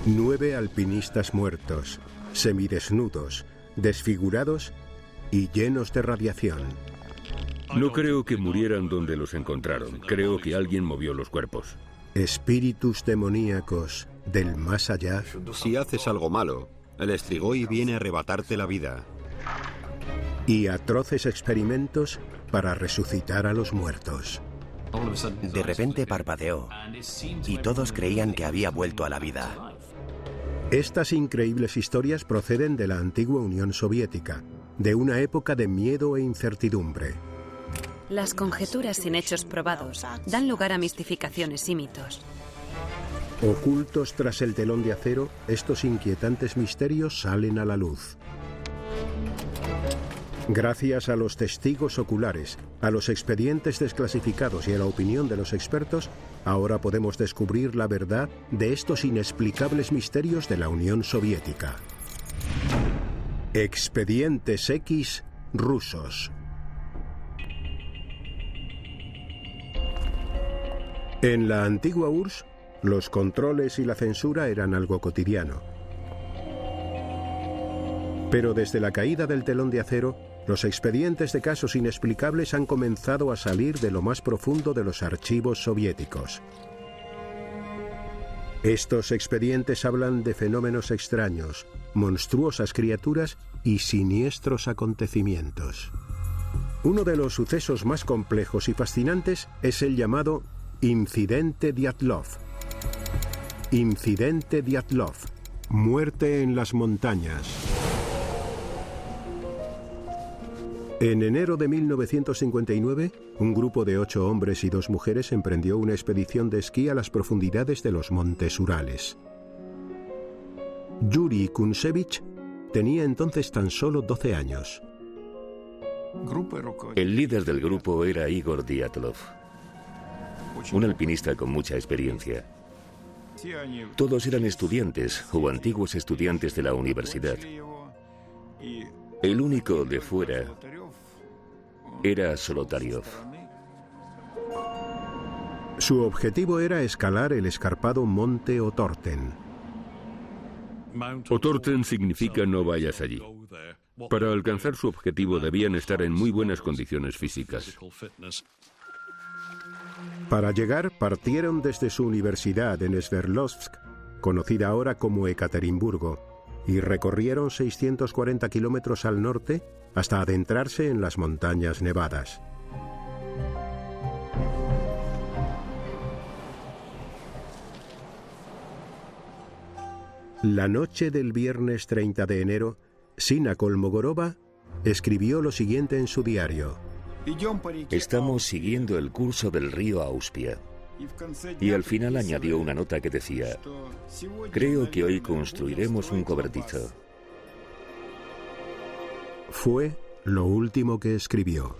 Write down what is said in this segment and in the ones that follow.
9 alpinistas muertos, semidesnudos, desfigurados y llenos de radiación. No creo que murieran donde los encontraron. Creo que alguien movió los cuerpos. Espíritus demoníacos del más allá. Si haces algo malo, el Strigoi viene a arrebatarte la vida. Y atroces experimentos para resucitar a los muertos. De repente parpadeó y todos creían que había vuelto a la vida. Estas increíbles historias proceden de la antigua Unión Soviética, de una época de miedo e incertidumbre. Las conjeturas sin hechos probados dan lugar a mistificaciones y mitos. Ocultos tras el telón de acero, estos inquietantes misterios salen a la luz. Gracias a los testigos oculares, a los expedientes desclasificados y a la opinión de los expertos, ahora podemos descubrir la verdad de estos inexplicables misterios de la Unión Soviética. Expedientes X rusos. En la antigua URSS, los controles y la censura eran algo cotidiano. Pero desde la caída del telón de acero, los expedientes de casos inexplicables han comenzado a salir de lo más profundo de los archivos soviéticos. Estos expedientes hablan de fenómenos extraños, monstruosas criaturas y siniestros acontecimientos. Uno de los sucesos más complejos y fascinantes es el llamado Incidente Dyatlov. Incidente Dyatlov. Muerte en las montañas. En enero de 1959, un grupo de 8 hombres y 2 mujeres emprendió una expedición de esquí a las profundidades de los montes Urales. Yuri Kunsevich tenía entonces tan solo 12 años. El líder del grupo era Igor Dyatlov, un alpinista con mucha experiencia. Todos eran estudiantes o antiguos estudiantes de la universidad. El único de fuera era Zolotaryov. Su objetivo era escalar el escarpado monte Otorten. Otorten significa no vayas allí. Para alcanzar su objetivo debían estar en muy buenas condiciones físicas. Para llegar, partieron desde su universidad en Sverdlovsk, conocida ahora como Ekaterimburgo, y recorrieron 640 kilómetros al norte hasta adentrarse en las montañas nevadas. La noche del viernes 30 de enero, Sina Kolmogorova escribió lo siguiente en su diario. Estamos siguiendo el curso del río Auspia. Y al final añadió una nota que decía: creo que hoy construiremos un cobertizo. Fue lo último que escribió.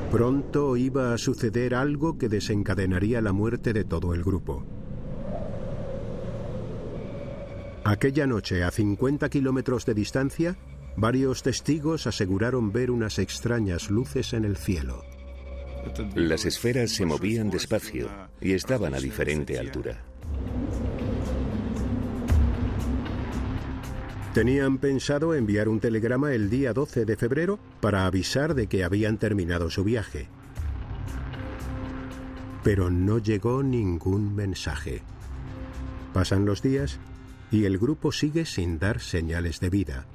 Pronto iba a suceder algo que desencadenaría la muerte de todo el grupo. Aquella noche, a 50 kilómetros de distancia, varios testigos aseguraron ver unas extrañas luces en el cielo. Las esferas se movían despacio y estaban a diferente altura. Tenían pensado enviar un telegrama el día 12 de febrero para avisar de que habían terminado su viaje. Pero no llegó ningún mensaje. Pasan los días y el grupo sigue sin dar señales de vida.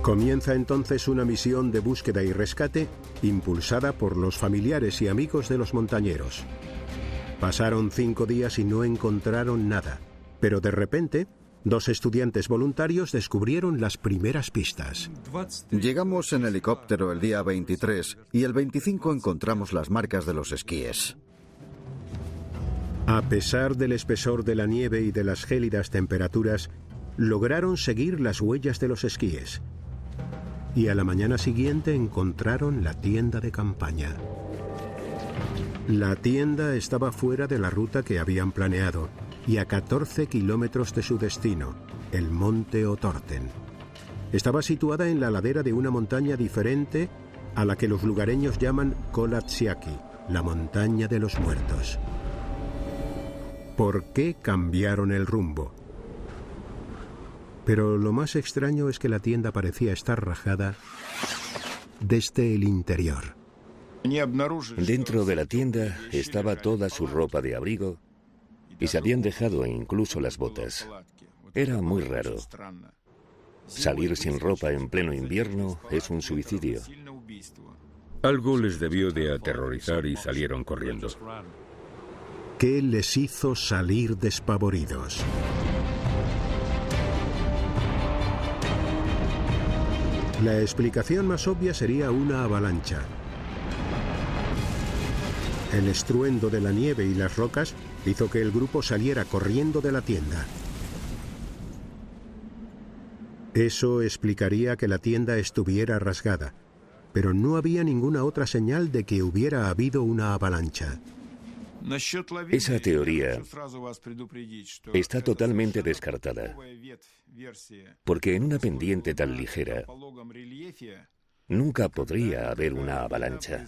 Comienza entonces una misión de búsqueda y rescate impulsada por los familiares y amigos de los montañeros. Pasaron 5 días y no encontraron nada, pero de repente, 2 estudiantes voluntarios descubrieron las primeras pistas. Llegamos en helicóptero el día 23 y el 25 encontramos las marcas de los esquíes. A pesar del espesor de la nieve y de las gélidas temperaturas, lograron seguir las huellas de los esquíes. Y a la mañana siguiente encontraron la tienda de campaña. La tienda estaba fuera de la ruta que habían planeado y a 14 kilómetros de su destino, el monte Otorten. estaba situada en la ladera de una montaña diferente a la que los lugareños llaman Kolatsiaki, la montaña de los muertos. ¿Por qué cambiaron el rumbo? Pero lo más extraño es que la tienda parecía estar rajada desde el interior. Dentro de la tienda estaba toda su ropa de abrigo y se habían dejado incluso las botas. Era muy raro. Salir sin ropa en pleno invierno es un suicidio. Algo les debió de aterrorizar y salieron corriendo. ¿Qué les hizo salir despavoridos? La explicación más obvia sería una avalancha. El estruendo de la nieve y las rocas hizo que el grupo saliera corriendo de la tienda. Eso explicaría que la tienda estuviera rasgada, pero no había ninguna otra señal de que hubiera habido una avalancha. Esa teoría está totalmente descartada, porque en una pendiente tan ligera nunca podría haber una avalancha.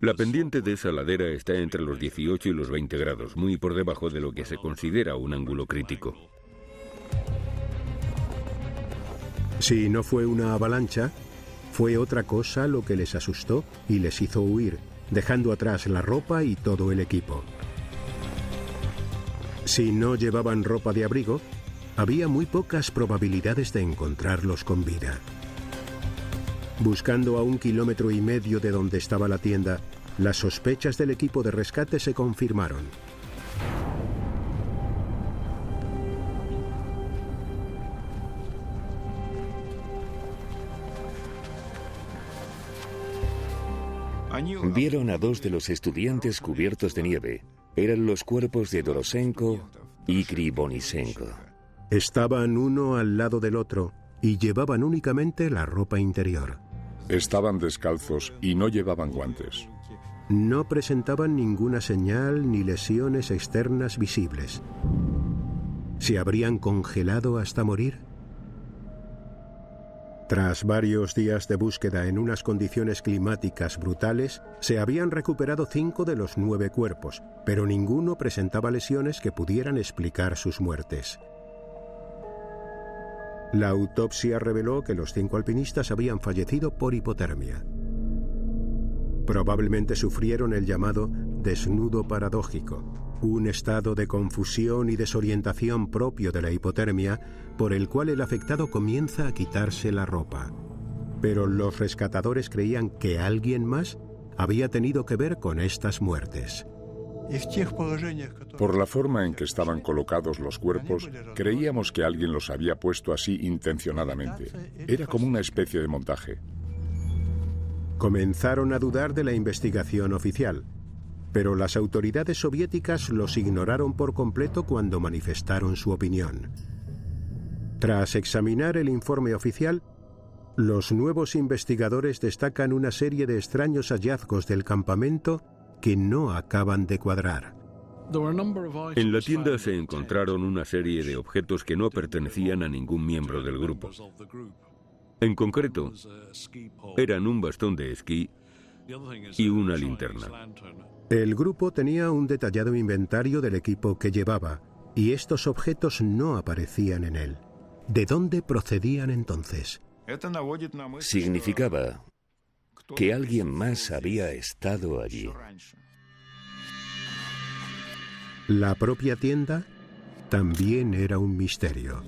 La pendiente de esa ladera está entre los 18 y los 20 grados, muy por debajo de lo que se considera un ángulo crítico. Si no fue una avalancha, fue otra cosa lo que les asustó y les hizo huir, dejando atrás la ropa y todo el equipo. Si no llevaban ropa de abrigo, había muy pocas probabilidades de encontrarlos con vida. Buscando a 1,5 kilómetros de donde estaba la tienda, las sospechas del equipo de rescate se confirmaron. Vieron a 2 de los estudiantes cubiertos de nieve. Eran los cuerpos de Dorosenko y Krivonisenko. Estaban uno al lado del otro y llevaban únicamente la ropa interior. Estaban descalzos y no llevaban guantes. No presentaban ninguna señal ni lesiones externas visibles. ¿Se habrían congelado hasta morir? Tras varios días de búsqueda en unas condiciones climáticas brutales, se habían recuperado 5 de los 9 cuerpos, pero ninguno presentaba lesiones que pudieran explicar sus muertes. La autopsia reveló que los 5 alpinistas habían fallecido por hipotermia. Probablemente sufrieron el llamado desnudo paradójico, un estado de confusión y desorientación propio de la hipotermia por el cual el afectado comienza a quitarse la ropa. Pero los rescatadores creían que alguien más había tenido que ver con estas muertes. Por la forma en que estaban colocados los cuerpos, creíamos que alguien los había puesto así intencionadamente. Era como una especie de montaje. Comenzaron a dudar de la investigación oficial, pero las autoridades soviéticas los ignoraron por completo cuando manifestaron su opinión. Tras examinar el informe oficial, los nuevos investigadores destacan una serie de extraños hallazgos del campamento que no acaban de cuadrar. En la tienda se encontraron una serie de objetos que no pertenecían a ningún miembro del grupo. En concreto, eran un bastón de esquí y una linterna. El grupo tenía un detallado inventario del equipo que llevaba, y estos objetos no aparecían en él. ¿De dónde procedían entonces? Significaba que alguien más había estado allí. La propia tienda también era un misterio.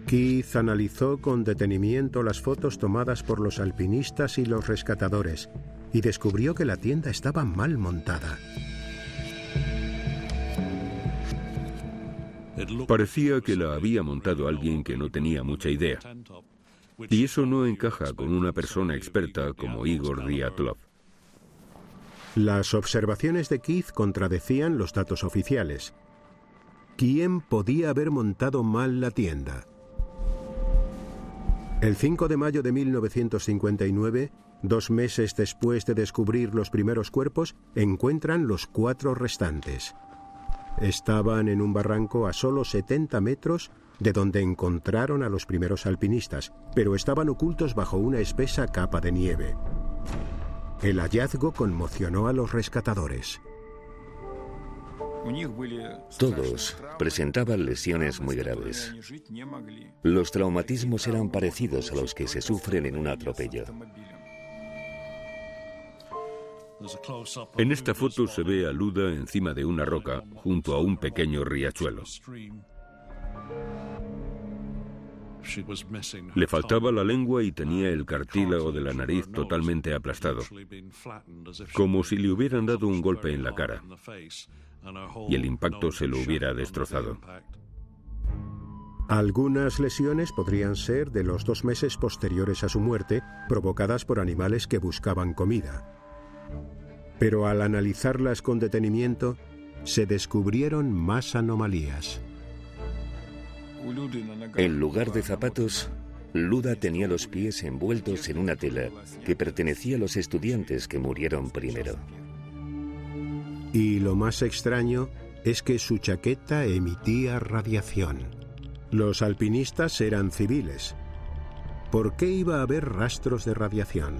Keith analizó con detenimiento las fotos tomadas por los alpinistas y los rescatadores y descubrió que la tienda estaba mal montada. Parecía que la había montado alguien que no tenía mucha idea. Y eso no encaja con una persona experta como Igor Dyatlov. Las observaciones de Keith contradecían los datos oficiales. ¿Quién podía haber montado mal la tienda? El 5 de mayo de 1959, 2 meses después de descubrir los primeros cuerpos, encuentran los 4 restantes. Estaban en un barranco a solo 70 metros de donde encontraron a los primeros alpinistas, pero estaban ocultos bajo una espesa capa de nieve. El hallazgo conmocionó a los rescatadores. Todos presentaban lesiones muy graves. Los traumatismos eran parecidos a los que se sufren en un atropello. En esta foto se ve a Luda encima de una roca junto a un pequeño riachuelo. Le faltaba la lengua y tenía el cartílago de la nariz totalmente aplastado, como si le hubieran dado un golpe en la cara y el impacto se lo hubiera destrozado. Algunas lesiones podrían ser de los 2 meses posteriores a su muerte, provocadas por animales que buscaban comida. Pero al analizarlas con detenimiento, se descubrieron más anomalías. En lugar de zapatos, Luda tenía los pies envueltos en una tela que pertenecía a los estudiantes que murieron primero. Y lo más extraño es que su chaqueta emitía radiación. Los alpinistas eran civiles. ¿Por qué iba a haber rastros de radiación?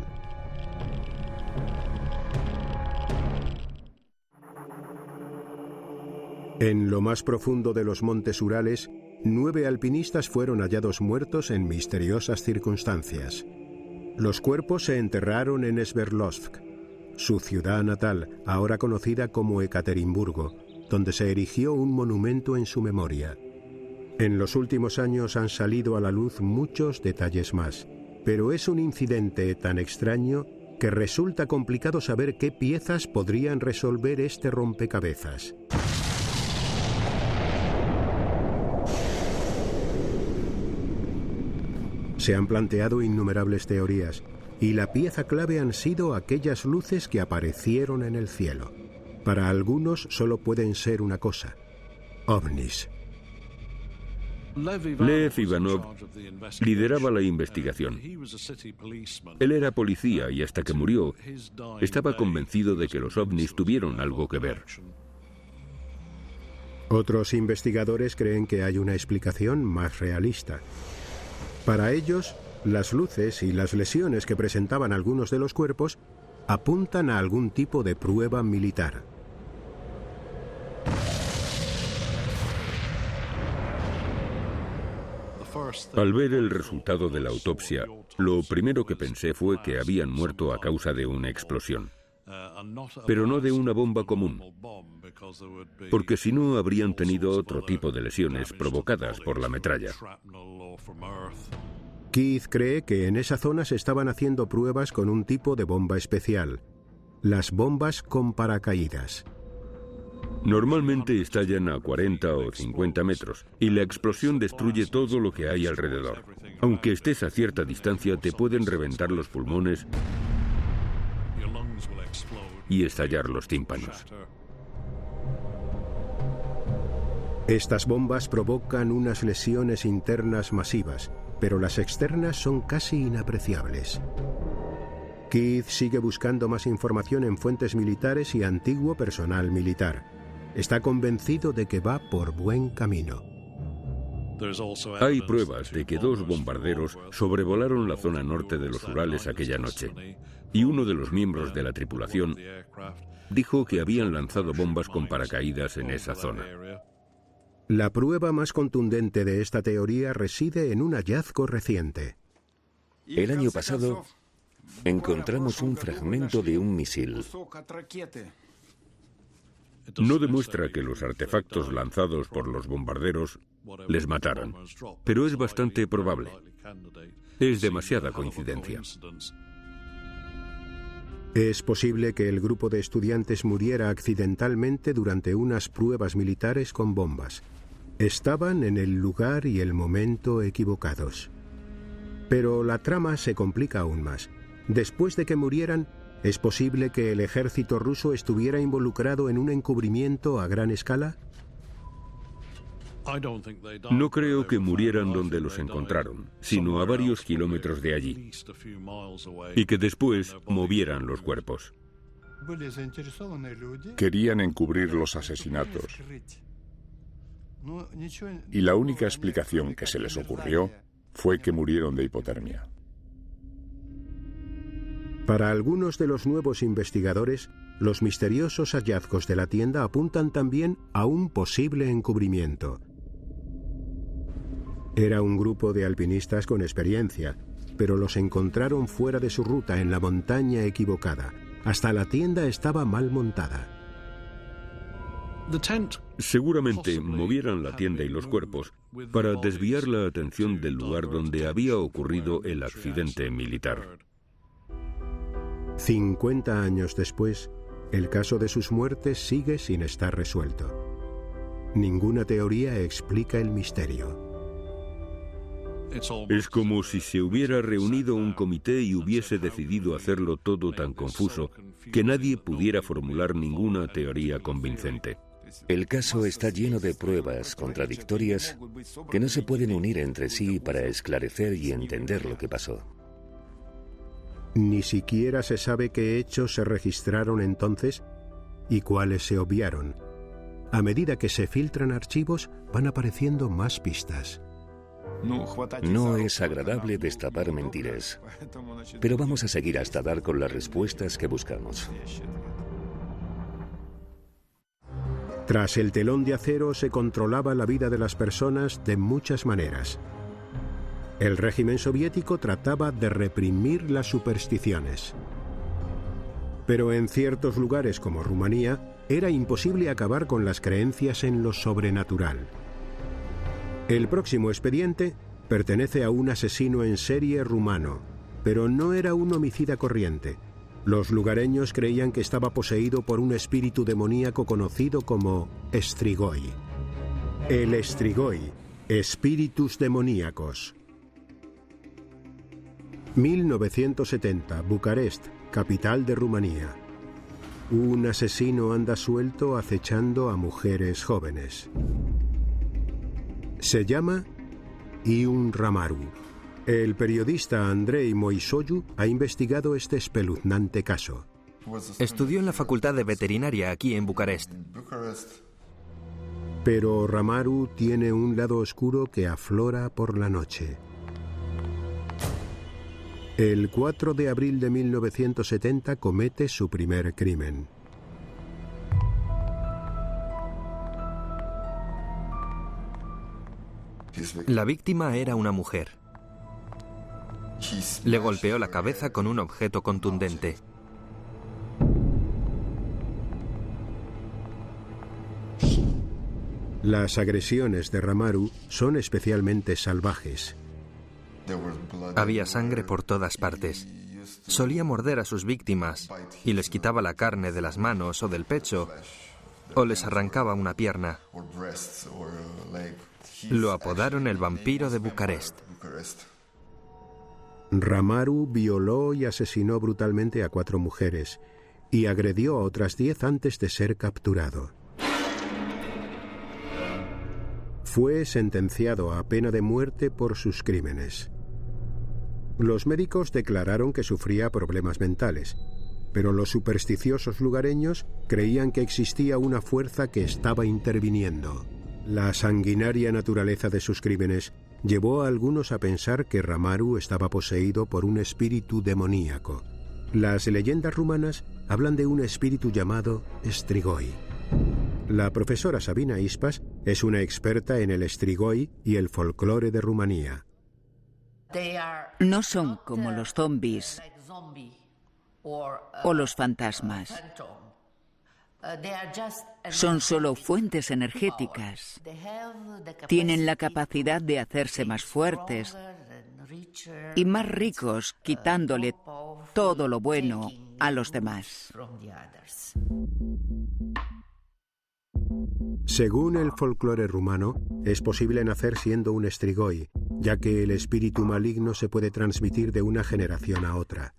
En lo más profundo de los montes Urales, 9 alpinistas fueron hallados muertos en misteriosas circunstancias. Los cuerpos se enterraron en Sverdlovsk, su ciudad natal, ahora conocida como Ekaterimburgo, donde se erigió un monumento en su memoria. En los últimos años han salido a la luz muchos detalles más, pero es un incidente tan extraño que resulta complicado saber qué piezas podrían resolver este rompecabezas. Se han planteado innumerables teorías, y la pieza clave han sido aquellas luces que aparecieron en el cielo. Para algunos solo pueden ser una cosa: ovnis. Lev Ivanov lideraba la investigación. Él era policía y hasta que murió estaba convencido de que los ovnis tuvieron algo que ver. Otros investigadores creen que hay una explicación más realista. Para ellos, las luces y las lesiones que presentaban algunos de los cuerpos apuntan a algún tipo de prueba militar. Al ver el resultado de la autopsia, lo primero que pensé fue que habían muerto a causa de una explosión, pero no de una bomba común, porque si no habrían tenido otro tipo de lesiones provocadas por la metralla. Keith cree que en esa zona se estaban haciendo pruebas con un tipo de bomba especial, las bombas con paracaídas. Normalmente estallan a 40 o 50 metros y la explosión destruye todo lo que hay alrededor. Aunque estés a cierta distancia, te pueden reventar los pulmones y estallar los tímpanos. Estas bombas provocan unas lesiones internas masivas, pero las externas son casi inapreciables. Keith sigue buscando más información en fuentes militares y antiguo personal militar. Está convencido de que va por buen camino. Hay pruebas de que 2 bombarderos sobrevolaron la zona norte de los Urales aquella noche, y uno de los miembros de la tripulación dijo que habían lanzado bombas con paracaídas en esa zona. La prueba más contundente de esta teoría reside en un hallazgo reciente. El año pasado encontramos un fragmento de un misil. No demuestra que los artefactos lanzados por los bombarderos les mataran, pero es bastante probable. Es demasiada coincidencia. Es posible que el grupo de estudiantes muriera accidentalmente durante unas pruebas militares con bombas. Estaban en el lugar y el momento equivocados. Pero la trama se complica aún más. Después de que murieran, ¿es posible que el ejército ruso estuviera involucrado en un encubrimiento a gran escala? No creo que murieran donde los encontraron, sino a varios kilómetros de allí, y que después movieran los cuerpos. Querían encubrir los asesinatos. Y la única explicación que se les ocurrió fue que murieron de hipotermia. Para algunos de los nuevos investigadores, los misteriosos hallazgos de la tienda apuntan también a un posible encubrimiento. Era un grupo de alpinistas con experiencia, pero los encontraron fuera de su ruta en la montaña equivocada. Hasta la tienda estaba mal montada. Seguramente movieran la tienda y los cuerpos para desviar la atención del lugar donde había ocurrido el accidente militar. 50 años después, el caso de sus muertes sigue sin estar resuelto. Ninguna teoría explica el misterio. Es como si se hubiera reunido un comité y hubiese decidido hacerlo todo tan confuso que nadie pudiera formular ninguna teoría convincente. El caso está lleno de pruebas contradictorias que no se pueden unir entre sí para esclarecer y entender lo que pasó. Ni siquiera se sabe qué hechos se registraron entonces y cuáles se obviaron. A medida que se filtran archivos, van apareciendo más pistas. No es agradable destapar mentiras, pero vamos a seguir hasta dar con las respuestas que buscamos. Tras el telón de acero se controlaba la vida de las personas de muchas maneras. El régimen soviético trataba de reprimir las supersticiones. Pero en ciertos lugares como Rumanía, era imposible acabar con las creencias en lo sobrenatural. El próximo expediente pertenece a un asesino en serie rumano, pero no era un homicida corriente. Los lugareños creían que estaba poseído por un espíritu demoníaco conocido como Strigoi. El Strigoi, espíritus demoníacos. 1970, Bucarest, capital de Rumanía. Un asesino anda suelto acechando a mujeres jóvenes. Se llama Ion Ramaru. El periodista Andrei Moisoiu ha investigado este espeluznante caso. Estudió en la Facultad de Veterinaria aquí en Bucarest. Pero Ramaru tiene un lado oscuro que aflora por la noche. El 4 de abril de 1970 comete su primer crimen. La víctima era una mujer. Le golpeó la cabeza con un objeto contundente. Las agresiones de Ramaru son especialmente salvajes. Había sangre por todas partes. Solía morder a sus víctimas y les quitaba la carne de las manos o del pecho o les arrancaba una pierna. Lo apodaron el vampiro de Bucarest. Ramaru violó y asesinó brutalmente a 4 mujeres y agredió a otras 10 antes de ser capturado. Fue sentenciado a pena de muerte por sus crímenes. Los médicos declararon que sufría problemas mentales, pero los supersticiosos lugareños creían que existía una fuerza que estaba interviniendo. La sanguinaria naturaleza de sus crímenes llevó a algunos a pensar que Ramaru estaba poseído por un espíritu demoníaco. Las leyendas rumanas hablan de un espíritu llamado Strigoi. La profesora Sabina Ispas es una experta en el Strigoi y el folclore de Rumanía. No son como los zombies o los fantasmas. Son solo fuentes energéticas. Tienen la capacidad de hacerse más fuertes y más ricos, quitándole todo lo bueno a los demás. Según el folclore rumano, es posible nacer siendo un Strigoi, ya que el espíritu maligno se puede transmitir de una generación a otra.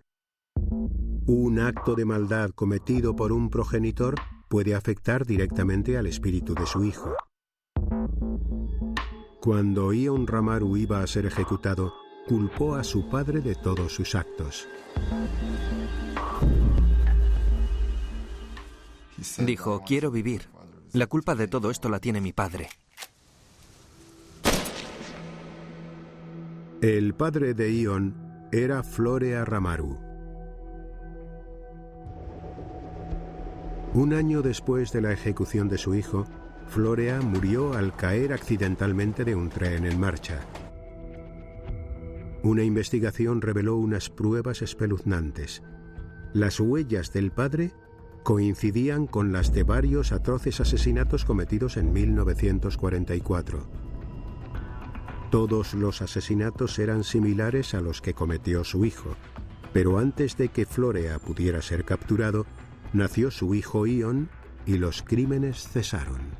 Un acto de maldad cometido por un progenitor puede afectar directamente al espíritu de su hijo. Cuando Ion Ramaru iba a ser ejecutado, culpó a su padre de todos sus actos. Dijo, quiero vivir. La culpa de todo esto la tiene mi padre. El padre de Ion era Florea Ramaru. Un año después de la ejecución de su hijo, Florea murió al caer accidentalmente de un tren en marcha. Una investigación reveló unas pruebas espeluznantes. Las huellas del padre coincidían con las de varios atroces asesinatos cometidos en 1944. Todos los asesinatos eran similares a los que cometió su hijo, pero antes de que Florea pudiera ser capturado, nació su hijo Ion y los crímenes cesaron.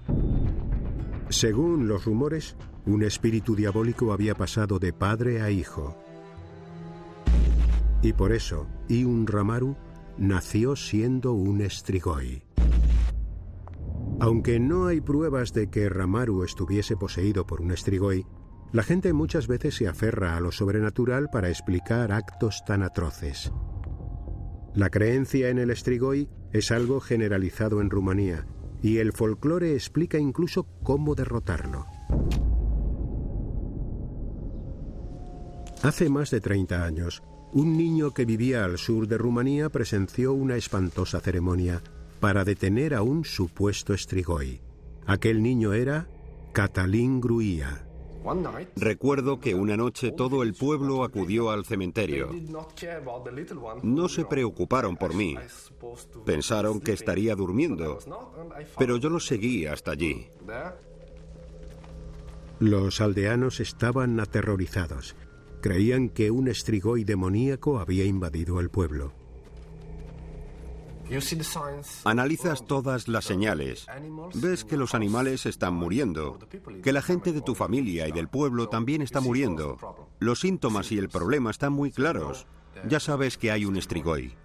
Según los rumores, un espíritu diabólico había pasado de padre a hijo. Y por eso, Iun Ramaru nació siendo un Strigoi. Aunque no hay pruebas de que Ramaru estuviese poseído por un Strigoi, la gente muchas veces se aferra a lo sobrenatural para explicar actos tan atroces. La creencia en el Strigoi es algo generalizado en Rumanía, y el folclore explica incluso cómo derrotarlo. Hace más de 30 años, un niño que vivía al sur de Rumanía presenció una espantosa ceremonia para detener a un supuesto Strigoi. Aquel niño era Cătălin Gruia. Recuerdo que una noche todo el pueblo acudió al cementerio. No se preocuparon por mí. Pensaron que estaría durmiendo, pero yo los seguí hasta allí. Los aldeanos estaban aterrorizados. Creían que un Strigoi demoníaco había invadido el pueblo. Analizas todas las señales. Ves que los animales están muriendo, que la gente de tu familia y del pueblo también está muriendo. Los síntomas y el problema están muy claros. Ya sabes que hay un Strigoi.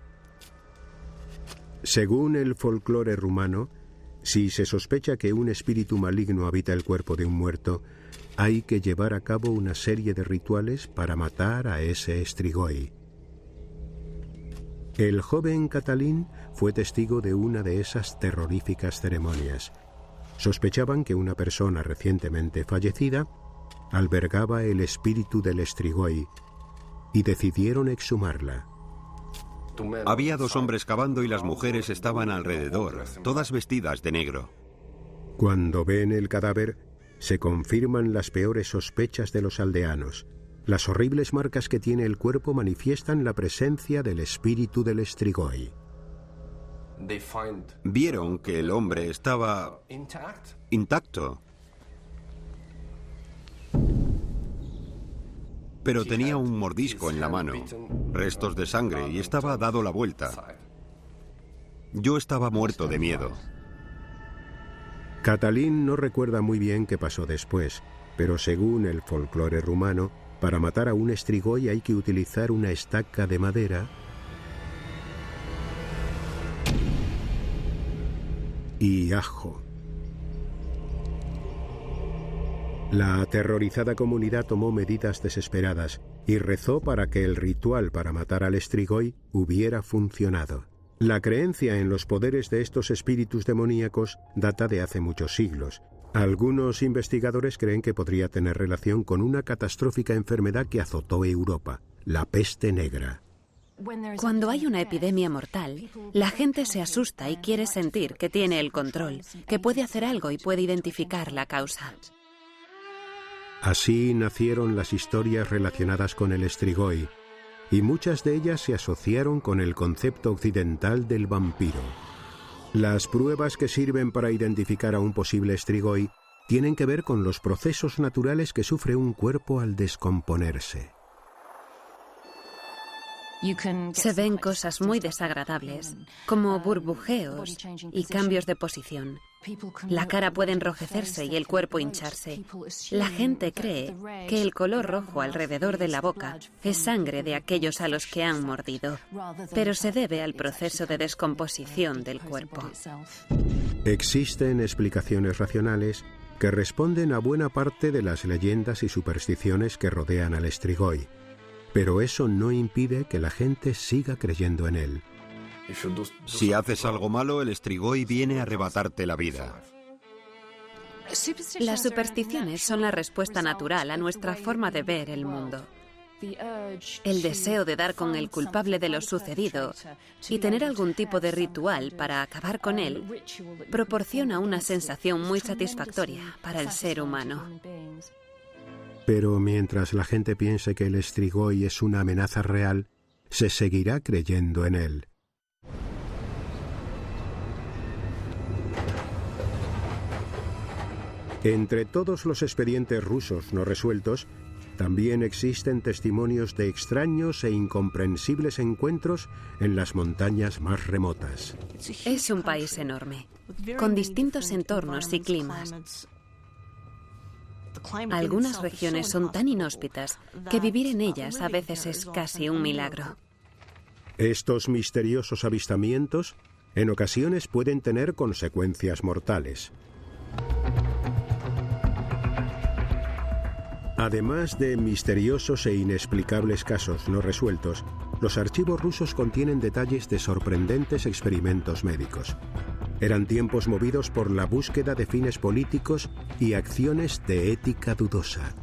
Según el folclore rumano, si se sospecha que un espíritu maligno habita el cuerpo de un muerto, hay que llevar a cabo una serie de rituales para matar a ese Strigoi. El joven Cătălin fue testigo de una de esas terroríficas ceremonias. Sospechaban que una persona recientemente fallecida albergaba el espíritu del Strigoi y decidieron exhumarla. Había 2 hombres cavando y las mujeres estaban alrededor, todas vestidas de negro. Cuando ven el cadáver, se confirman las peores sospechas de los aldeanos. Las horribles marcas que tiene el cuerpo manifiestan la presencia del espíritu del Strigoi. Vieron que el hombre estaba intacto, pero tenía un mordisco en la mano, restos de sangre, y estaba dado la vuelta. Yo estaba muerto de miedo. Cătălin no recuerda muy bien qué pasó después, pero según el folclore rumano, para matar a un Strigoi hay que utilizar una estaca de madera y ajo. La aterrorizada comunidad tomó medidas desesperadas y rezó para que el ritual para matar al Strigoi hubiera funcionado. La creencia en los poderes de estos espíritus demoníacos data de hace muchos siglos. Algunos investigadores creen que podría tener relación con una catastrófica enfermedad que azotó Europa, la peste negra. Cuando hay una epidemia mortal, la gente se asusta y quiere sentir que tiene el control, que puede hacer algo y puede identificar la causa. Así nacieron las historias relacionadas con el Strigoi, y muchas de ellas se asociaron con el concepto occidental del vampiro. Las pruebas que sirven para identificar a un posible Strigoi tienen que ver con los procesos naturales que sufre un cuerpo al descomponerse. Se ven cosas muy desagradables, como burbujeos y cambios de posición. La cara puede enrojecerse y el cuerpo hincharse. La gente cree que el color rojo alrededor de la boca es sangre de aquellos a los que han mordido, pero se debe al proceso de descomposición del cuerpo. Existen explicaciones racionales que responden a buena parte de las leyendas y supersticiones que rodean al Strigoi, pero eso no impide que la gente siga creyendo en él. Si haces algo malo, el Strigoi viene a arrebatarte la vida. Las supersticiones son la respuesta natural a nuestra forma de ver el mundo. El deseo de dar con el culpable de lo sucedido y tener algún tipo de ritual para acabar con él proporciona una sensación muy satisfactoria para el ser humano. Pero mientras la gente piense que el Strigoi es una amenaza real, se seguirá creyendo en él. Entre todos los expedientes rusos no resueltos, también existen testimonios de extraños e incomprensibles encuentros en las montañas más remotas. Es un país enorme, con distintos entornos y climas. Algunas regiones son tan inhóspitas que vivir en ellas a veces es casi un milagro. Estos misteriosos avistamientos en ocasiones pueden tener consecuencias mortales. Además de misteriosos e inexplicables casos no resueltos, los archivos rusos contienen detalles de sorprendentes experimentos médicos. Eran tiempos movidos por la búsqueda de fines políticos y acciones de ética dudosa.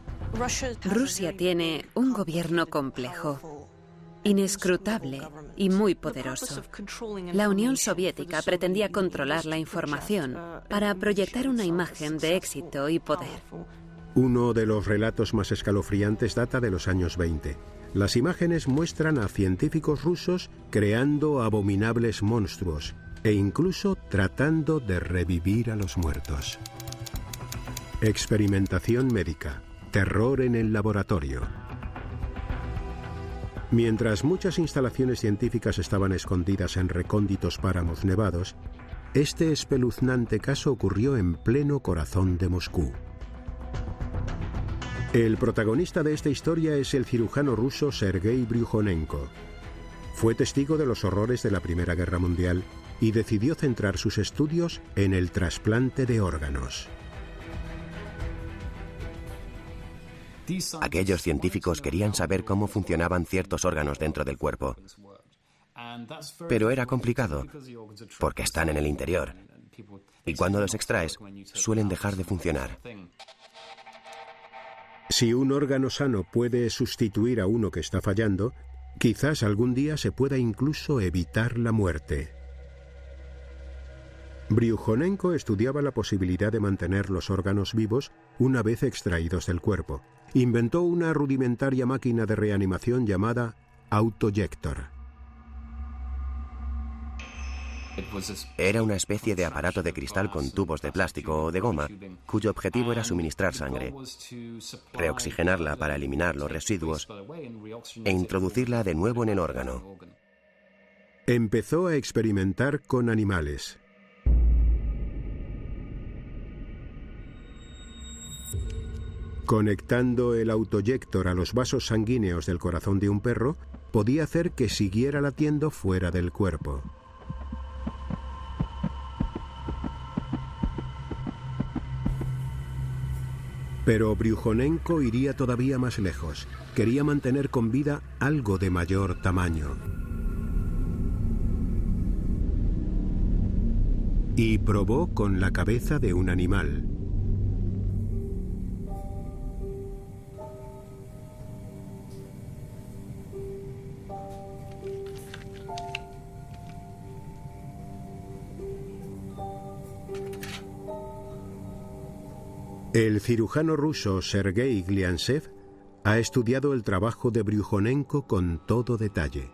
Rusia tiene un gobierno complejo, inescrutable y muy poderoso. La Unión Soviética pretendía controlar la información para proyectar una imagen de éxito y poder. Uno de los relatos más escalofriantes data de los años 20. Las imágenes muestran a científicos rusos creando abominables monstruos e incluso tratando de revivir a los muertos. Experimentación médica. Terror en el laboratorio. Mientras muchas instalaciones científicas estaban escondidas en recónditos páramos nevados, este espeluznante caso ocurrió en pleno corazón de Moscú. El protagonista de esta historia es el cirujano ruso Sergei Bryukhanenko. Fue testigo de los horrores de la Primera Guerra Mundial y decidió centrar sus estudios en el trasplante de órganos. Aquellos científicos querían saber cómo funcionaban ciertos órganos dentro del cuerpo. Pero era complicado, porque están en el interior. Y cuando los extraes, suelen dejar de funcionar. Si un órgano sano puede sustituir a uno que está fallando, quizás algún día se pueda incluso evitar la muerte. Bryukhanenko estudiaba la posibilidad de mantener los órganos vivos una vez extraídos del cuerpo. Inventó una rudimentaria máquina de reanimación llamada autoyector. Era una especie de aparato de cristal con tubos de plástico o de goma, cuyo objetivo era suministrar sangre, reoxigenarla para eliminar los residuos e introducirla de nuevo en el órgano. Empezó a experimentar con animales. Conectando el autoyector a los vasos sanguíneos del corazón de un perro, podía hacer que siguiera latiendo fuera del cuerpo. Pero Bryukhanenko iría todavía más lejos. Quería mantener con vida algo de mayor tamaño. Y probó con la cabeza de un animal. El cirujano ruso Sergei Gliantsev ha estudiado el trabajo de Bryukhanenko con todo detalle.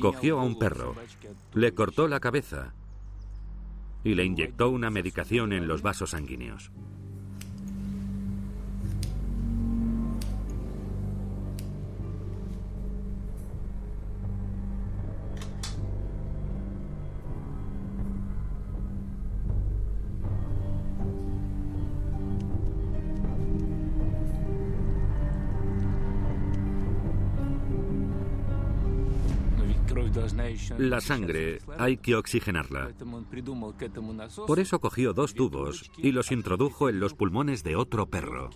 Cogió a un perro, le cortó la cabeza y le inyectó una medicación en los vasos sanguíneos. La sangre hay que oxigenarla. Por eso cogió 2 tubos y los introdujo en los pulmones de otro perro.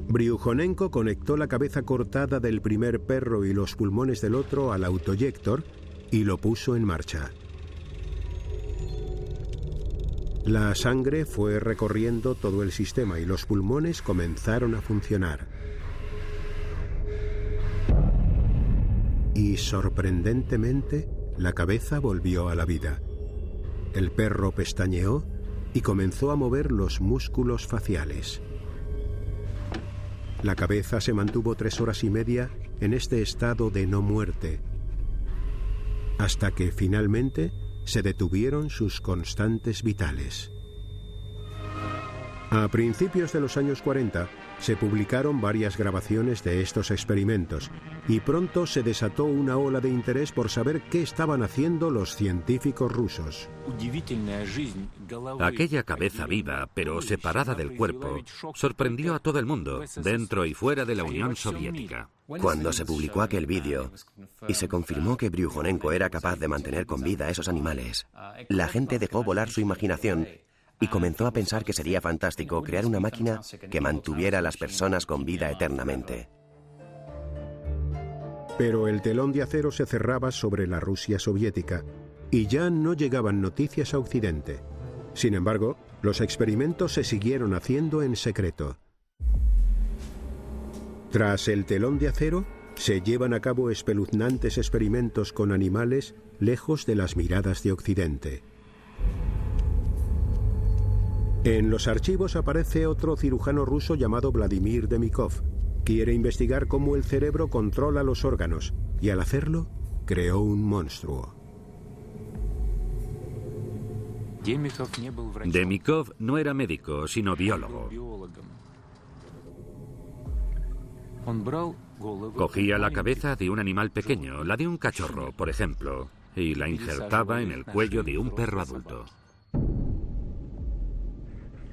Bryukhanenko conectó la cabeza cortada del primer perro y los pulmones del otro al autoyector y lo puso en marcha. La sangre fue recorriendo todo el sistema y los pulmones comenzaron a funcionar. Y sorprendentemente, la cabeza volvió a la vida. El perro pestañeó y comenzó a mover los músculos faciales. La cabeza se mantuvo 3 horas y media en este estado de no muerte, hasta que finalmente se detuvieron sus constantes vitales. A principios de los años 40 se publicaron varias grabaciones de estos experimentos y pronto se desató una ola de interés por saber qué estaban haciendo los científicos rusos. Aquella cabeza viva, pero separada del cuerpo, sorprendió a todo el mundo, dentro y fuera de la Unión Soviética. Cuando se publicó aquel vídeo y se confirmó que Bryukhanenko era capaz de mantener con vida a esos animales, la gente dejó volar su imaginación y comenzó a pensar que sería fantástico crear una máquina que mantuviera a las personas con vida eternamente. Pero el telón de acero se cerraba sobre la Rusia soviética y ya no llegaban noticias a Occidente. Sin embargo, los experimentos se siguieron haciendo en secreto. Tras el telón de acero, se llevan a cabo espeluznantes experimentos con animales lejos de las miradas de Occidente. En los archivos aparece otro cirujano ruso llamado Vladimir Demikov. Quiere investigar cómo el cerebro controla los órganos y al hacerlo, creó un monstruo. Demikov no era médico, sino biólogo. Cogía la cabeza de un animal pequeño, la de un cachorro, por ejemplo, y la injertaba en el cuello de un perro adulto.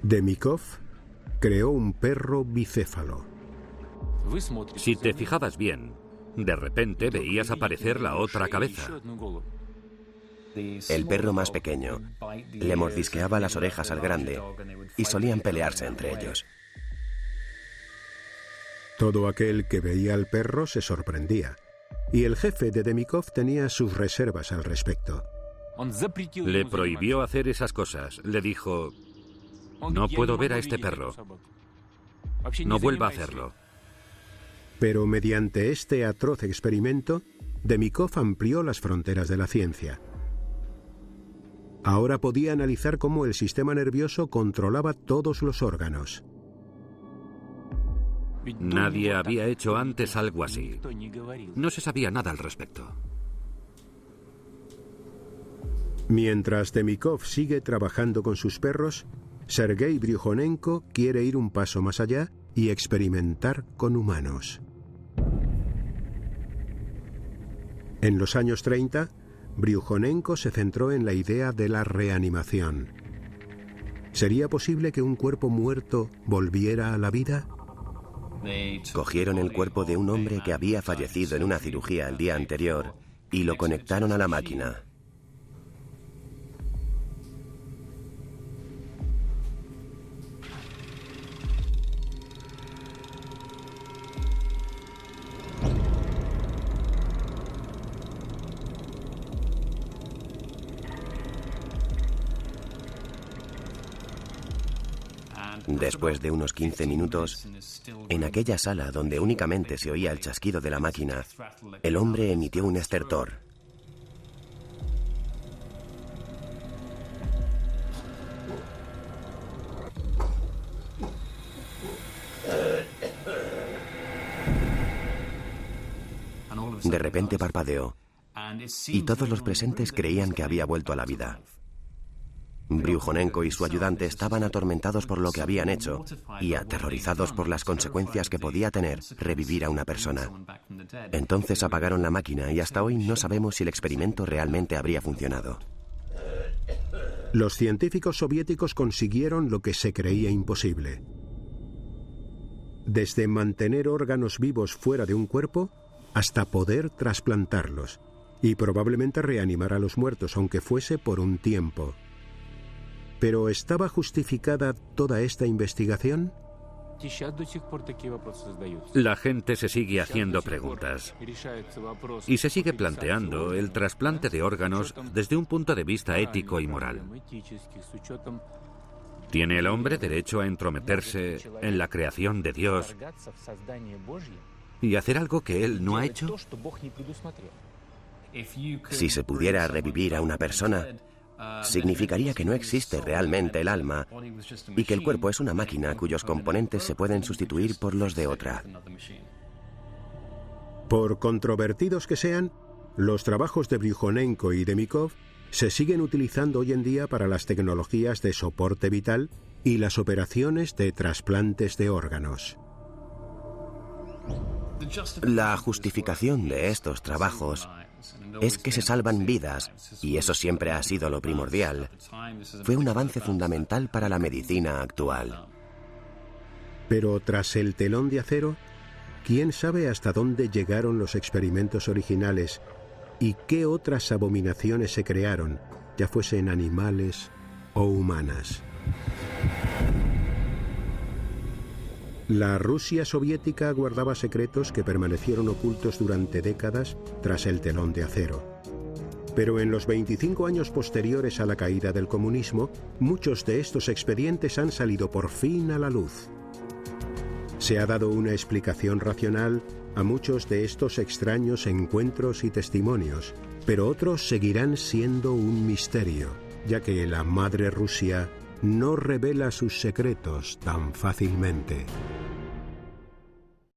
Demikov creó un perro bicéfalo. Si te fijabas bien, de repente veías aparecer la otra cabeza. El perro más pequeño le mordisqueaba las orejas al grande y solían pelearse entre ellos. Todo aquel que veía al perro se sorprendía, y el jefe de Demikov tenía sus reservas al respecto. Le prohibió hacer esas cosas. Le dijo: no puedo ver a este perro. No vuelva a hacerlo. Pero mediante este atroz experimento, Demikov amplió las fronteras de la ciencia. Ahora podía analizar cómo el sistema nervioso controlaba todos los órganos. Nadie había hecho antes algo así. No se sabía nada al respecto. Mientras Demikov sigue trabajando con sus perros, Sergei Bryukhanenko quiere ir un paso más allá y experimentar con humanos. En los años 30, Bryukhanenko se centró en la idea de la reanimación. ¿Sería posible que un cuerpo muerto volviera a la vida? Cogieron el cuerpo de un hombre que había fallecido en una cirugía el día anterior y lo conectaron a la máquina. Después de unos 15 minutos, en aquella sala donde únicamente se oía el chasquido de la máquina, el hombre emitió un estertor. De repente parpadeó, y todos los presentes creían que había vuelto a la vida. Bryukhanenko y su ayudante estaban atormentados por lo que habían hecho y aterrorizados por las consecuencias que podía tener revivir a una persona. Entonces apagaron la máquina y hasta hoy no sabemos si el experimento realmente habría funcionado. Los científicos soviéticos consiguieron lo que se creía imposible. Desde mantener órganos vivos fuera de un cuerpo hasta poder trasplantarlos y probablemente reanimar a los muertos, aunque fuese por un tiempo. ¿Pero estaba justificada toda esta investigación? La gente se sigue haciendo preguntas y se sigue planteando el trasplante de órganos desde un punto de vista ético y moral. ¿Tiene el hombre derecho a entrometerse en la creación de Dios y hacer algo que él no ha hecho? Si se pudiera revivir a una persona, significaría que no existe realmente el alma y que el cuerpo es una máquina cuyos componentes se pueden sustituir por los de otra. Por controvertidos que sean, los trabajos de Bryukhanenko y Demikov se siguen utilizando hoy en día para las tecnologías de soporte vital y las operaciones de trasplantes de órganos. La justificación de estos trabajos es que se salvan vidas, y eso siempre ha sido lo primordial. Fue un avance fundamental para la medicina actual. Pero tras el telón de acero, ¿quién sabe hasta dónde llegaron los experimentos originales y qué otras abominaciones se crearon, ya fuesen animales o humanas? La Rusia soviética guardaba secretos que permanecieron ocultos durante décadas tras el telón de acero. Pero en los 25 años posteriores a la caída del comunismo, muchos de estos expedientes han salido por fin a la luz. Se ha dado una explicación racional a muchos de estos extraños encuentros y testimonios, pero otros seguirán siendo un misterio, ya que la madre Rusia no revela sus secretos tan fácilmente.